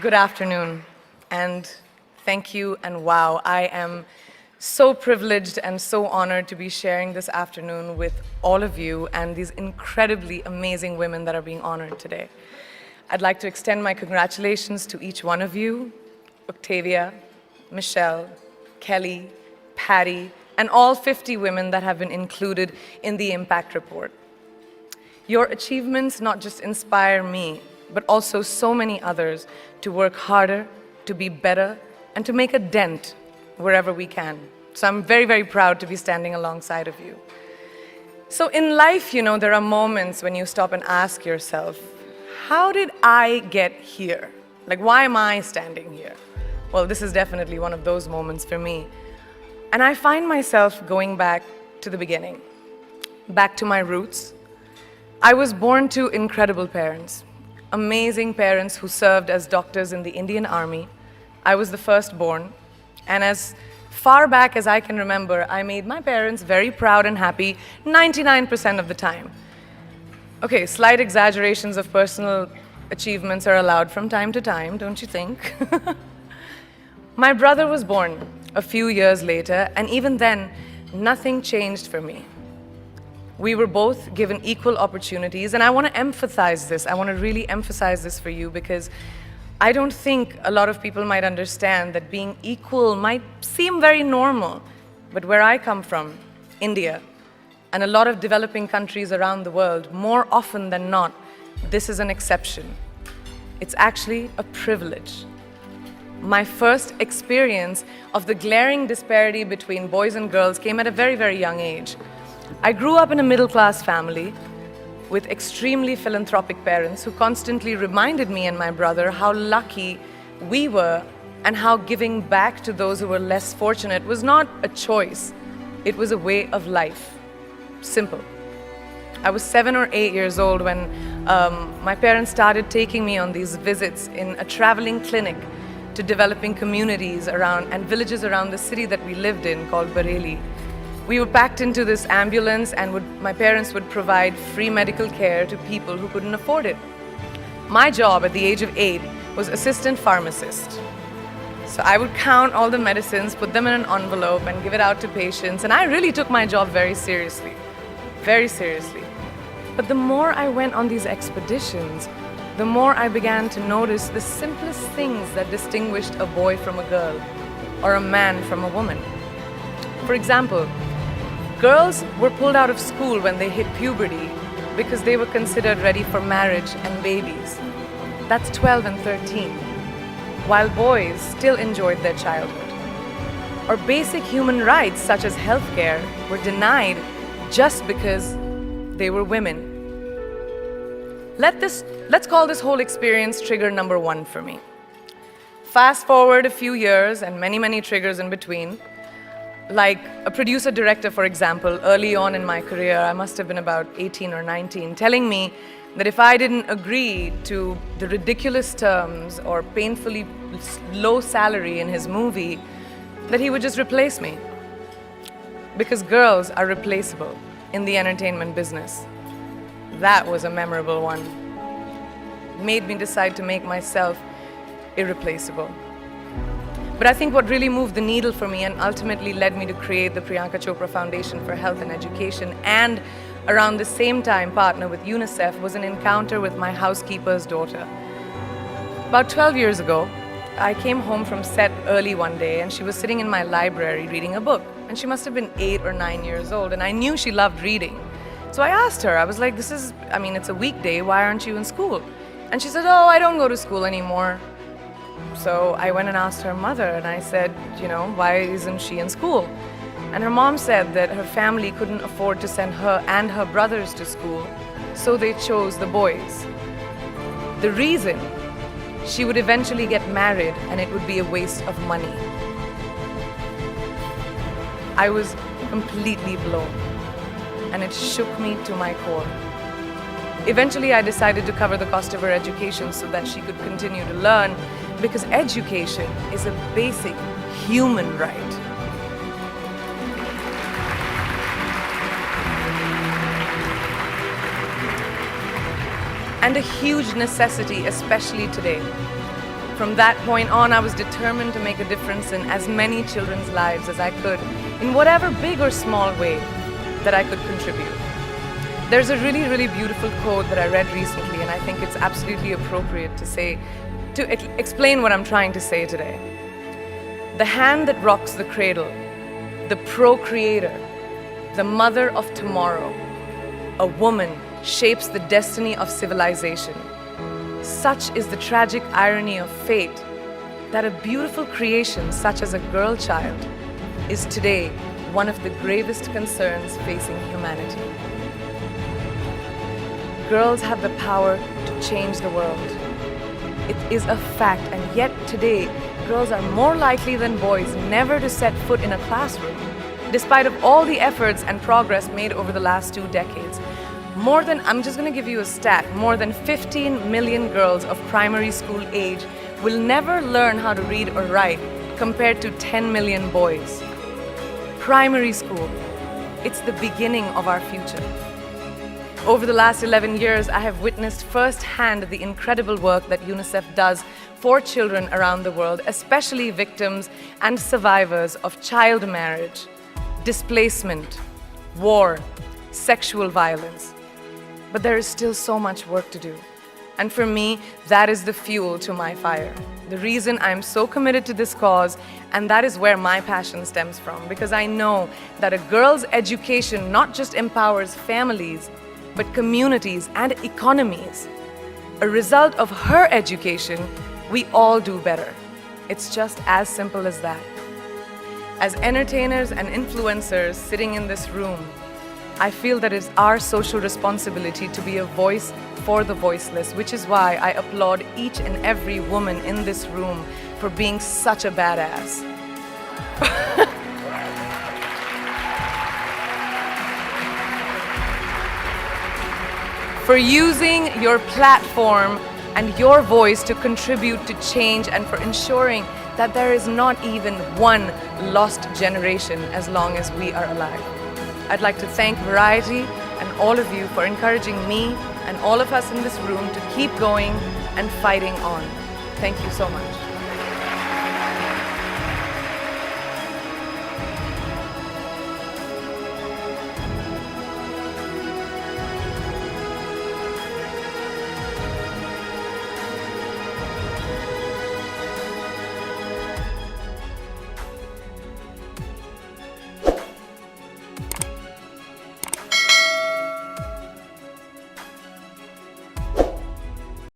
Good afternoon, and thank you, and wow, I am so privileged and so honored to be sharing this afternoon with all of you and these incredibly amazing women that are being honored today. I'd like to extend my congratulations to each one of you, Octavia, Michelle, Kelly, Patty, and all 50 women that have been included in the Impact Report. Your achievements not just inspire me, but also so many others to work harder, to be better, and to make a dent wherever we can. So I'm very, very proud to be standing alongside of you. So in life, there are moments when you stop and ask yourself, how did I get here? Like, why am I standing here? Well, this is definitely one of those moments for me. And I find myself going back to the beginning, back to my roots. I was born to incredible parents. Amazing parents who served as doctors in the Indian Army. I was the firstborn, and as far back as I can remember, I made my parents very proud and happy 99% of the time. Okay, slight exaggerations of personal achievements are allowed from time to time, don't you think? My brother was born a few years later, and even then, nothing changed for me. We were both given equal opportunities, and I want to emphasize this. I want to really emphasize this for you because I don't think a lot of people might understand that being equal might seem very normal. But where I come from, India, and a lot of developing countries around the world, more often than not, this is an exception. It's actually a privilege. My first experience of the glaring disparity between boys and girls came at a very, very young age. I grew up in a middle-class family with extremely philanthropic parents who constantly reminded me and my brother how lucky we were and how giving back to those who were less fortunate was not a choice, it was a way of life. Simple. I was 7 or 8 years old when my parents started taking me on these visits in a traveling clinic to developing communities around and villages around the city that we lived in called Bareilly. We were packed into this ambulance, and my parents would provide free medical care to people who couldn't afford it. My job at the age of 8 was assistant pharmacist. So I would count all the medicines, put them in an envelope, and give it out to patients. And I really took my job very seriously, very seriously. But the more I went on these expeditions, the more I began to notice the simplest things that distinguished a boy from a girl, or a man from a woman. For example, girls were pulled out of school when they hit puberty because they were considered ready for marriage and babies. That's 12 and 13, while boys still enjoyed their childhood. Or basic human rights such as healthcare were denied just because they were women. Let's call this whole experience trigger number 1 for me. Fast forward a few years and many, many triggers in between. Like a producer-director, for example, early on in my career, I must have been about 18 or 19, telling me that if I didn't agree to the ridiculous terms or painfully low salary in his movie, that he would just replace me. Because girls are replaceable in the entertainment business. That was a memorable one. It made me decide to make myself irreplaceable. But I think what really moved the needle for me and ultimately led me to create the Priyanka Chopra Foundation for Health and Education and around the same time partner with UNICEF was an encounter with my housekeeper's daughter. About 12 years ago, I came home from set early one day and she was sitting in my library reading a book. And she must have been 8 or 9 years old, and I knew she loved reading. So I asked her, I was like, it's a weekday, why aren't you in school? And she said, oh, I don't go to school anymore. So I went and asked her mother, and I said, why isn't she in school? And her mom said that her family couldn't afford to send her and her brothers to school, so they chose the boys. The reason, she would eventually get married and it would be a waste of money. I was completely blown, and it shook me to my core. Eventually, I decided to cover the cost of her education so that she could continue to learn, because education is a basic human right. And a huge necessity, especially today. From that point on, I was determined to make a difference in as many children's lives as I could, in whatever big or small way that I could contribute. There's a really, really beautiful quote that I read recently, and I think it's absolutely appropriate to explain what I'm trying to say today. The hand that rocks the cradle, the procreator, the mother of tomorrow, a woman shapes the destiny of civilization. Such is the tragic irony of fate that a beautiful creation such as a girl child is today one of the gravest concerns facing humanity. Girls have the power to change the world. It is a fact, and yet today, girls are more likely than boys never to set foot in a classroom, despite of all the efforts and progress made over the last 2 decades. I'm just going to give you a stat, more than 15 million girls of primary school age will never learn how to read or write, compared to 10 million boys. Primary school, it's the beginning of our future. Over the last 11 years, I have witnessed firsthand the incredible work that UNICEF does for children around the world, especially victims and survivors of child marriage, displacement, war, sexual violence. But there is still so much work to do. And for me, that is the fuel to my fire. The reason I'm so committed to this cause, and that is where my passion stems from, because I know that a girl's education not just empowers families, but communities and economies. A result of her education, we all do better. It's just as simple as that. As entertainers and influencers sitting in this room, I feel that it's our social responsibility to be a voice for the voiceless, which is why I applaud each and every woman in this room for being such a badass. For using your platform and your voice to contribute to change, and for ensuring that there is not even one lost generation as long as we are alive. I'd like to thank Variety and all of you for encouraging me and all of us in this room to keep going and fighting on. Thank you so much.